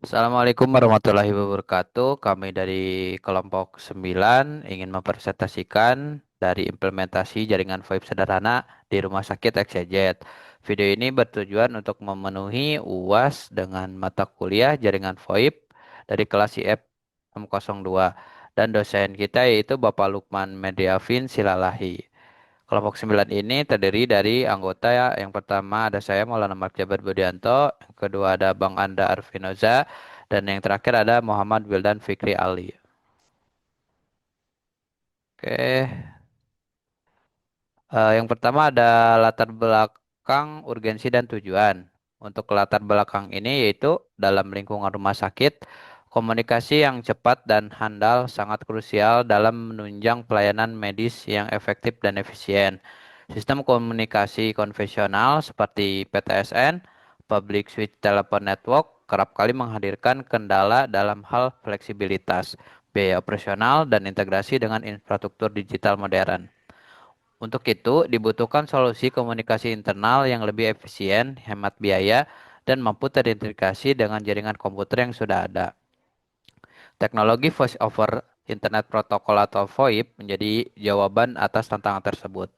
Assalamualaikum warahmatullahi wabarakatuh. Kami dari kelompok 9 ingin mempresentasikan dari implementasi jaringan VoIP sederhana di Rumah Sakit XYZ. Video ini bertujuan untuk memenuhi UAS dengan mata kuliah jaringan VoIP dari kelas IF 602 dan dosen kita yaitu Bapak Lukman Mediavin Silalahi. Kelompok 9 ini terdiri dari anggota ya. Yang pertama ada saya Maulana Marjabar Budianto, yang kedua ada Bang Anda Arfinoza, dan yang terakhir ada Muhammad Wildan Fikri Ali. Oke, yang pertama ada latar belakang urgensi dan tujuan. Untuk latar belakang ini yaitu dalam lingkungan rumah sakit, komunikasi yang cepat dan handal sangat krusial dalam menunjang pelayanan medis yang efektif dan efisien. Sistem komunikasi konvensional seperti PTSN, Public Switch Telephone Network, kerap kali menghadirkan kendala dalam hal fleksibilitas, biaya operasional, dan integrasi dengan infrastruktur digital modern. Untuk itu, dibutuhkan solusi komunikasi internal yang lebih efisien, hemat biaya, dan mampu terintegrasi dengan jaringan komputer yang sudah ada. Teknologi Voice over Internet Protocol atau VoIP menjadi jawaban atas tantangan tersebut.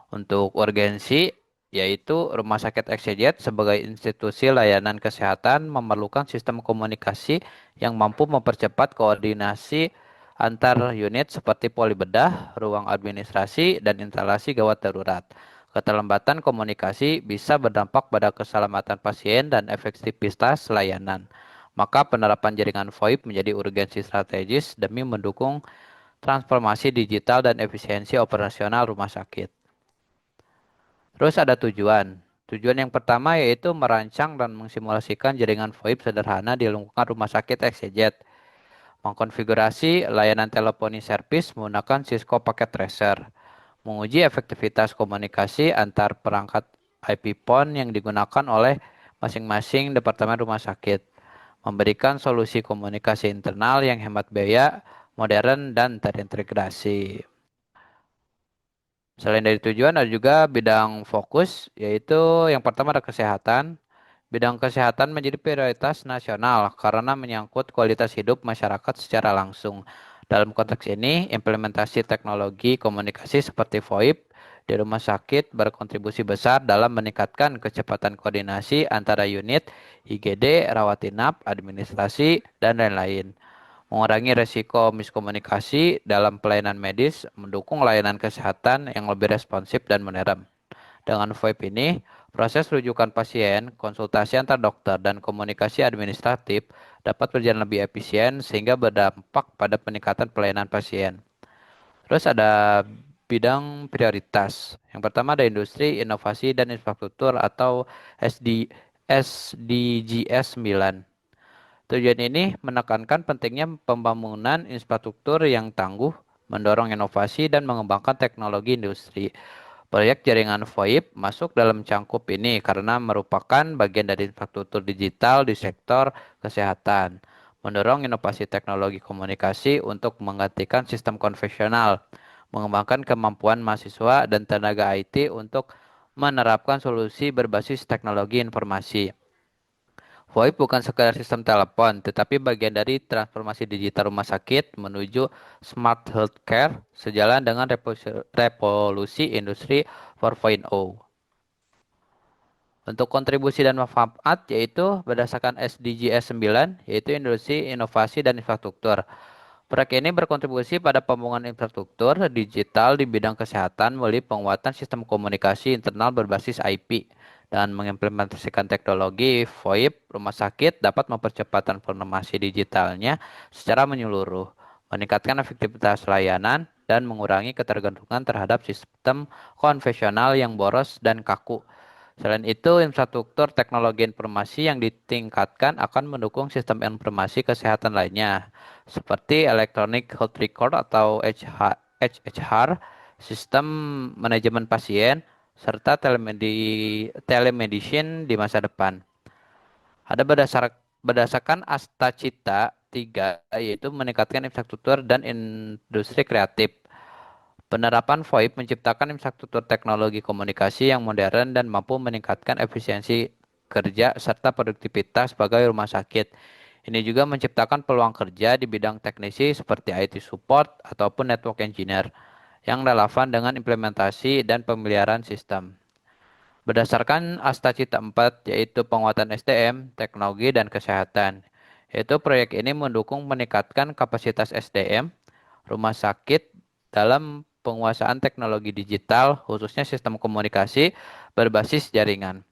Untuk urgensi, yaitu Rumah Sakit XYZ sebagai institusi layanan kesehatan memerlukan sistem komunikasi yang mampu mempercepat koordinasi antar unit seperti poli bedah, ruang administrasi, dan instalasi gawat darurat. Keterlambatan komunikasi bisa berdampak pada keselamatan pasien dan efektivitas layanan. Maka penerapan jaringan VoIP menjadi urgensi strategis demi mendukung transformasi digital dan efisiensi operasional rumah sakit. Terus ada tujuan. Tujuan yang pertama yaitu merancang dan mensimulasikan jaringan VoIP sederhana di lingkungan rumah sakit XYZ. Mengkonfigurasi layanan teleponi servis menggunakan Cisco Packet Tracer. Menguji efektivitas komunikasi antar perangkat IP phone yang digunakan oleh masing-masing departemen rumah sakit. Memberikan solusi komunikasi internal yang hemat biaya, modern, dan terintegrasi. Selain dari tujuan, ada juga bidang fokus, yaitu yang pertama ada kesehatan. Bidang kesehatan menjadi prioritas nasional karena menyangkut kualitas hidup masyarakat secara langsung. Dalam konteks ini, implementasi teknologi komunikasi seperti VoIP di rumah sakit berkontribusi besar dalam meningkatkan kecepatan koordinasi antara unit, IGD, rawat inap, administrasi, dan lain-lain. Mengurangi resiko miskomunikasi dalam pelayanan medis, mendukung layanan kesehatan yang lebih responsif dan modern. Dengan VoIP ini, proses rujukan pasien, konsultasi antar dokter, dan komunikasi administratif dapat berjalan lebih efisien sehingga berdampak pada peningkatan pelayanan pasien. Terus ada bidang prioritas. Yang pertama ada industri, inovasi, dan infrastruktur atau SDGs 9. Tujuan ini menekankan pentingnya pembangunan infrastruktur yang tangguh, mendorong inovasi, dan mengembangkan teknologi industri. Proyek jaringan VoIP masuk dalam cangkup ini karena merupakan bagian dari infrastruktur digital di sektor kesehatan, mendorong inovasi teknologi komunikasi untuk menggantikan sistem konvensional, mengembangkan kemampuan mahasiswa dan tenaga IT untuk menerapkan solusi berbasis teknologi informasi. VoIP bukan sekedar sistem telepon, tetapi bagian dari transformasi digital rumah sakit menuju smart healthcare sejalan dengan revolusi industri 4.0. Untuk kontribusi dan manfaat yaitu berdasarkan SDGs 9, yaitu industri, inovasi, dan infrastruktur. Proyek ini berkontribusi pada pembangunan infrastruktur digital di bidang kesehatan melalui penguatan sistem komunikasi internal berbasis IP dan mengimplementasikan teknologi VoIP. Rumah sakit dapat mempercepat transformasi digitalnya secara menyeluruh, meningkatkan efektivitas layanan, dan mengurangi ketergantungan terhadap sistem konvensional yang boros dan kaku. Selain itu, infrastruktur teknologi informasi yang ditingkatkan akan mendukung sistem informasi kesehatan lainnya, seperti Electronic Health Record atau HHR, sistem manajemen pasien, serta telemedicine di masa depan. Ada berdasarkan Asta Cita 3, yaitu meningkatkan infrastruktur dan industri kreatif. Penerapan VoIP menciptakan infrastruktur teknologi komunikasi yang modern dan mampu meningkatkan efisiensi kerja serta produktivitas sebagai rumah sakit. Ini juga menciptakan peluang kerja di bidang teknisi seperti IT support ataupun network engineer yang relevan dengan implementasi dan pemeliharaan sistem. Berdasarkan Asta Cita 4, yaitu penguatan SDM, teknologi, dan kesehatan, yaitu proyek ini mendukung meningkatkan kapasitas SDM, rumah sakit dalam penguasaan teknologi digital, khususnya sistem komunikasi berbasis jaringan.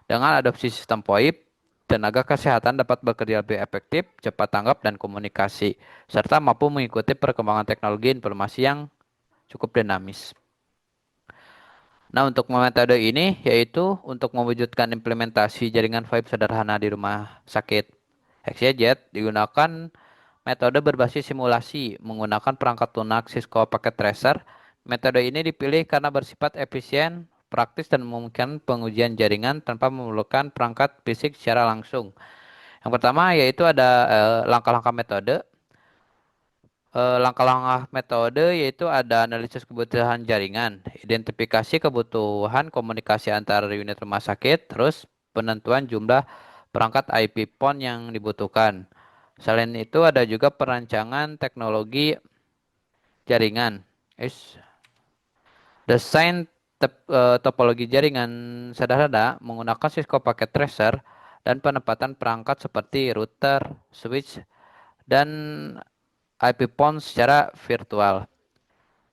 Dengan adopsi sistem VoIP, tenaga kesehatan dapat bekerja lebih efektif, cepat tanggap, dan komunikasi, serta mampu mengikuti perkembangan teknologi informasi yang cukup dinamis. Nah, untuk metode ini yaitu untuk mewujudkan implementasi jaringan VoIP sederhana di rumah sakit XYZ digunakan metode berbasis simulasi menggunakan perangkat lunak Cisco Packet Tracer. Metode ini dipilih karena bersifat efisien, praktis, dan memungkinkan pengujian jaringan tanpa memerlukan perangkat fisik secara langsung. Yang pertama yaitu ada langkah-langkah metode. Langkah-langkah metode yaitu ada analisis kebutuhan jaringan, identifikasi kebutuhan komunikasi antar unit rumah sakit, terus penentuan jumlah perangkat IP PON yang dibutuhkan. Selain itu ada juga perancangan teknologi jaringan. Is desain topologi jaringan sederhana menggunakan Cisco Packet Tracer dan penempatan perangkat seperti router, switch, dan IP PON secara virtual.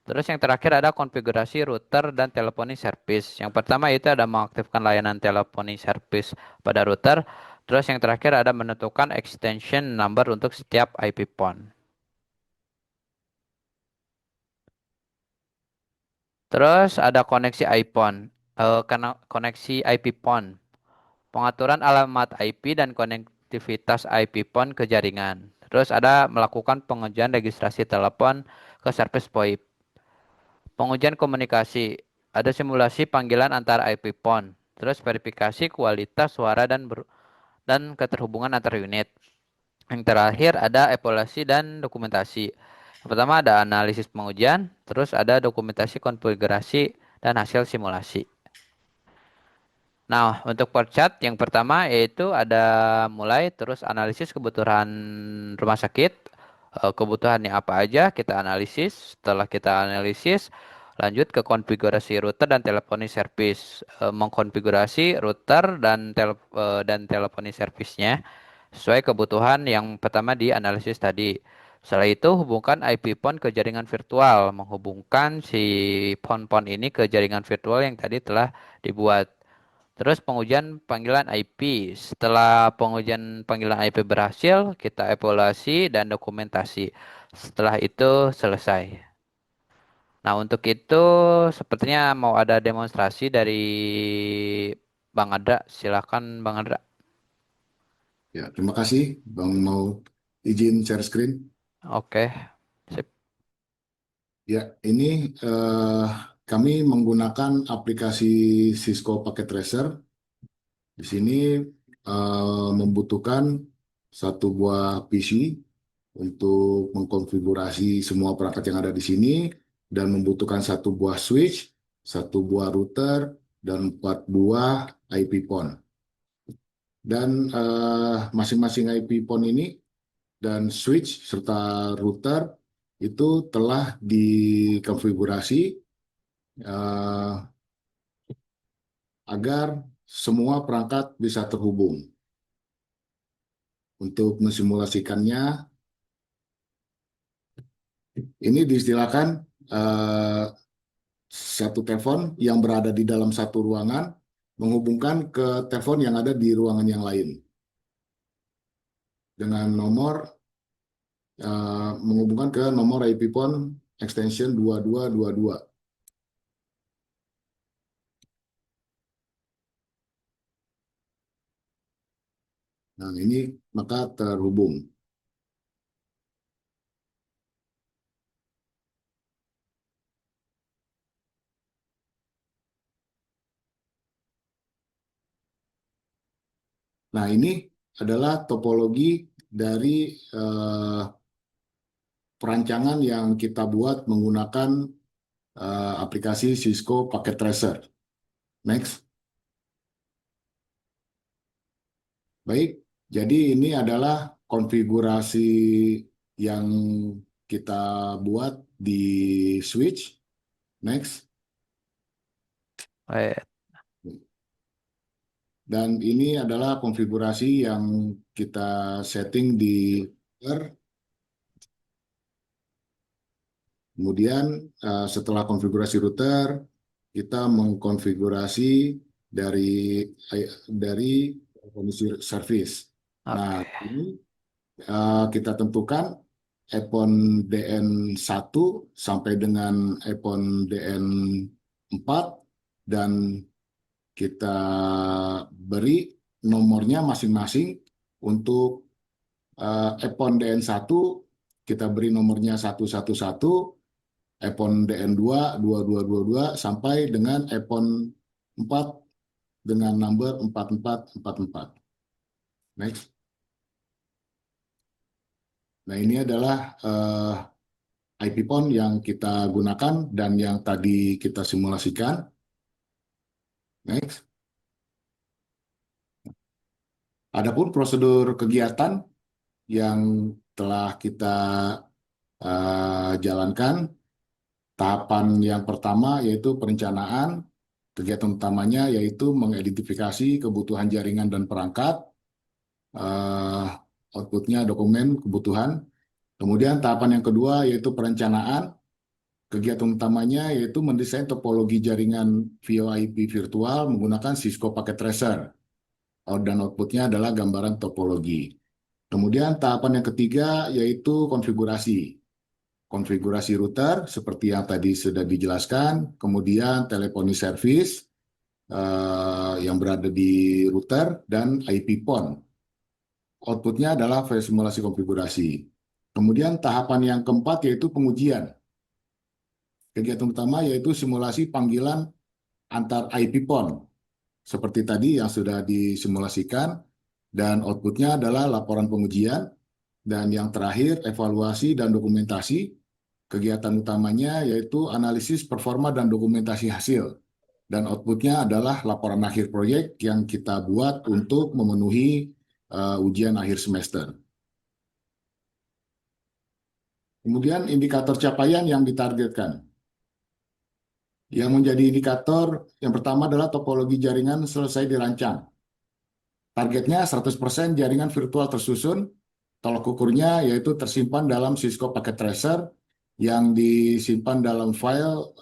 Terus yang terakhir ada konfigurasi router dan teleponi service. Yang pertama itu ada mengaktifkan layanan teleponi service pada router. Terus yang terakhir ada menentukan extension number untuk setiap IP PON. Terus ada koneksi iPhone, karena koneksi IP PON, pengaturan alamat IP dan konektivitas IP PON ke jaringan. Terus ada melakukan pengujian registrasi telepon ke service VoIP. Pengujian komunikasi, ada simulasi panggilan antar IP PON, terus verifikasi kualitas suara dan keterhubungan antar unit. Yang terakhir ada evaluasi dan dokumentasi. Yang pertama ada analisis pengujian, terus ada dokumentasi konfigurasi dan hasil simulasi. Nah, untuk percat yang pertama yaitu ada mulai terus analisis kebutuhan rumah sakit. Kebutuhannya apa aja kita analisis. Setelah kita analisis, lanjut ke konfigurasi router dan teleponi service. Mengkonfigurasi router dan teleponi service-nya sesuai kebutuhan yang pertama dianalisis tadi. Setelah itu hubungkan IP PON ke jaringan virtual, menghubungkan si PON-PON ini ke jaringan virtual yang tadi telah dibuat. Terus pengujian panggilan IP. Setelah pengujian panggilan IP berhasil, kita evaluasi dan dokumentasi. Setelah itu selesai. Nah, untuk itu sepertinya mau ada demonstrasi dari Bang Adra. Silakan Bang Adra. Ya, terima kasih Bang mau izin share screen. Oke. Sip. Ya, ini kami menggunakan aplikasi Cisco Packet Tracer. Di sini membutuhkan satu buah PC untuk mengkonfigurasi semua perangkat yang ada di sini dan membutuhkan satu buah switch, satu buah router, dan 4 buah IP PON. Dan masing-masing IP PON ini dan switch serta router itu telah dikonfigurasi eh, agar semua perangkat bisa terhubung. Untuk mensimulasikannya, ini diistilahkan eh, satu telepon yang berada di dalam satu ruangan menghubungkan ke telepon yang ada di ruangan yang lain dengan nomor menghubungkan ke nomor IP PON extension 2222. Nah, ini maka terhubung. Nah, ini adalah topologi dari eh, perancangan yang kita buat menggunakan aplikasi Cisco Packet Tracer. Next. Baik, jadi ini adalah konfigurasi yang kita buat di switch. Next. Baik. Dan ini adalah konfigurasi yang kita setting di router. Kemudian setelah konfigurasi router, kita mengkonfigurasi dari kondisi service. Nah, Oke. ini kita tentukan EPON DN1 sampai dengan EPON DN4 dan kita beri nomornya masing-masing. Untuk EPON DN1 kita beri nomornya 111, EPON DN2 2222 sampai dengan EPON 4 dengan number 4444. Next. Nah, ini adalah IP PON yang kita gunakan dan yang tadi kita simulasikan. Next. Adapun prosedur kegiatan yang telah kita jalankan, tahapan yang pertama yaitu perencanaan. Kegiatan utamanya yaitu mengidentifikasi kebutuhan jaringan dan perangkat, outputnya dokumen kebutuhan. Kemudian tahapan yang kedua yaitu perencanaan. Kegiatan utamanya yaitu mendesain topologi jaringan VoIP virtual menggunakan Cisco Packet Tracer. Dan outputnya adalah gambaran topologi. Kemudian tahapan yang ketiga yaitu konfigurasi. Konfigurasi router seperti yang tadi sudah dijelaskan. Kemudian teleponi service yang berada di router dan IP PON. Outputnya adalah file simulasi konfigurasi. Kemudian tahapan yang keempat yaitu pengujian. Kegiatan utama yaitu simulasi panggilan antar IP PON. Seperti tadi yang sudah disimulasikan, dan outputnya adalah laporan pengujian. Dan yang terakhir, evaluasi dan dokumentasi. Kegiatan utamanya yaitu analisis performa dan dokumentasi hasil. Dan outputnya adalah laporan akhir proyek yang kita buat untuk memenuhi ujian akhir semester. Kemudian indikator capaian yang ditargetkan. Yang menjadi indikator yang pertama adalah topologi jaringan selesai dirancang. Targetnya 100% jaringan virtual tersusun, tolak ukurnya yaitu tersimpan dalam Cisco Packet Tracer yang disimpan dalam file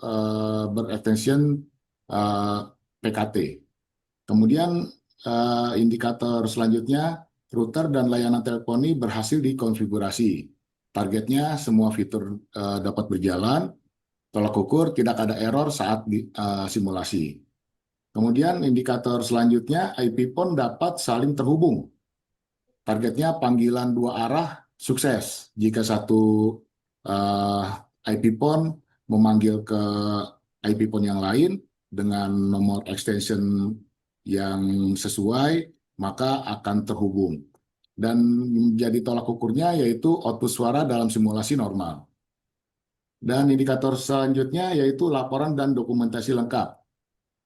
berextension PKT. Kemudian indikator selanjutnya, router dan layanan teleponi berhasil dikonfigurasi. Targetnya semua fitur dapat berjalan, tolak ukur tidak ada error saat simulasi. Kemudian indikator selanjutnya, IP PON dapat saling terhubung. Targetnya panggilan dua arah sukses. Jika satu IP PON memanggil ke IP PON yang lain dengan nomor extension yang sesuai, maka akan terhubung. Dan menjadi tolak ukurnya yaitu output suara dalam simulasi normal. Dan indikator selanjutnya yaitu laporan dan dokumentasi lengkap.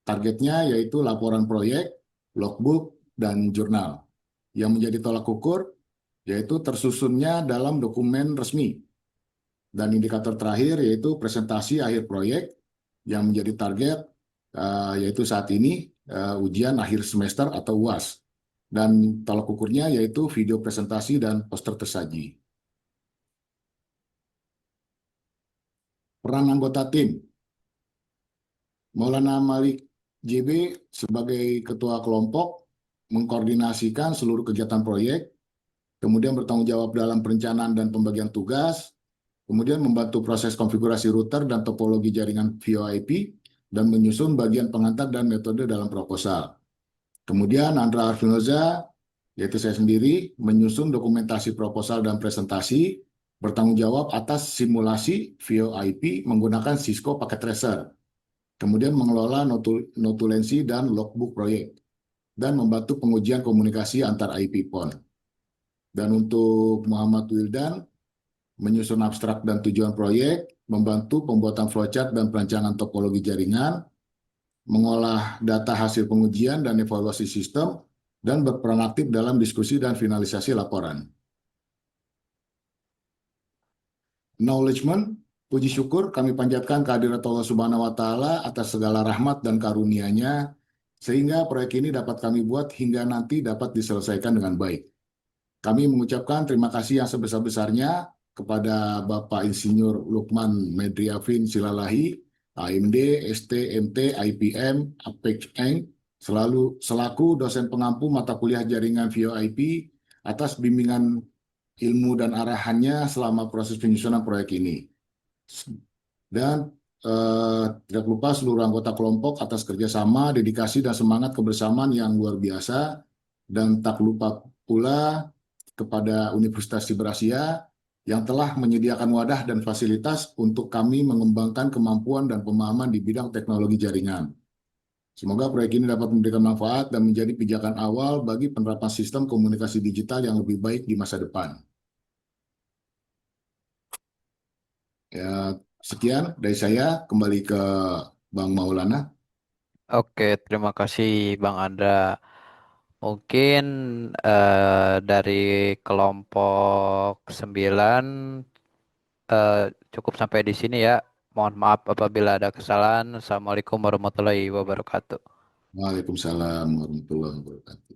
Targetnya yaitu laporan proyek, logbook, dan jurnal. Yang menjadi tolak ukur yaitu tersusunnya dalam dokumen resmi. Dan indikator terakhir yaitu presentasi akhir proyek yang menjadi target yaitu saat ini ujian akhir semester atau UAS. Dan tolak ukurnya yaitu video presentasi dan poster tersaji. Peran anggota tim. Maulana Malik JB sebagai ketua kelompok mengkoordinasikan seluruh kegiatan proyek, kemudian bertanggung jawab dalam perencanaan dan pembagian tugas, kemudian membantu proses konfigurasi router dan topologi jaringan VoIP, dan menyusun bagian pengantar dan metode dalam proposal. Kemudian Andra Arfinoza, yaitu saya sendiri, menyusun dokumentasi proposal dan presentasi, bertanggung jawab atas simulasi VoIP menggunakan Cisco Packet Tracer, kemudian mengelola notulensi dan logbook proyek, dan membantu pengujian komunikasi antar IP PON. Dan untuk Muhammad Wildan, menyusun abstrak dan tujuan proyek, membantu pembuatan flowchart dan perancangan topologi jaringan, mengolah data hasil pengujian dan evaluasi sistem, dan berperan aktif dalam diskusi dan finalisasi laporan. Acknowledgement, puji syukur kami panjatkan kehadirat Allah Subhanahu wa Ta'ala atas segala rahmat dan karunia-Nya, sehingga proyek ini dapat kami buat hingga nanti dapat diselesaikan dengan baik. Kami mengucapkan terima kasih yang sebesar-besarnya kepada Bapak Insinyur Lukman Medriafin Silalahi, AMD, ST, MT, IPM, Apex Eng, selaku dosen pengampu mata kuliah jaringan VoIP atas bimbingan ilmu dan arahannya selama proses penyusunan proyek ini. Dan tidak lupa seluruh anggota kelompok atas kerjasama, dedikasi, dan semangat kebersamaan yang luar biasa. Dan tak lupa pula kepada Universitas Siberasia yang telah menyediakan wadah dan fasilitas untuk kami mengembangkan kemampuan dan pemahaman di bidang teknologi jaringan. Semoga proyek ini dapat memberikan manfaat dan menjadi pijakan awal bagi penerapan sistem komunikasi digital yang lebih baik di masa depan. Ya, sekian dari saya, kembali ke Bang Maulana. Oke, terima kasih Bang Andra. Mungkin dari kelompok 9 cukup sampai di sini ya. Mohon maaf apabila ada kesalahan. Assalamualaikum warahmatullahi wabarakatuh. Waalaikumsalam warahmatullahi wabarakatuh.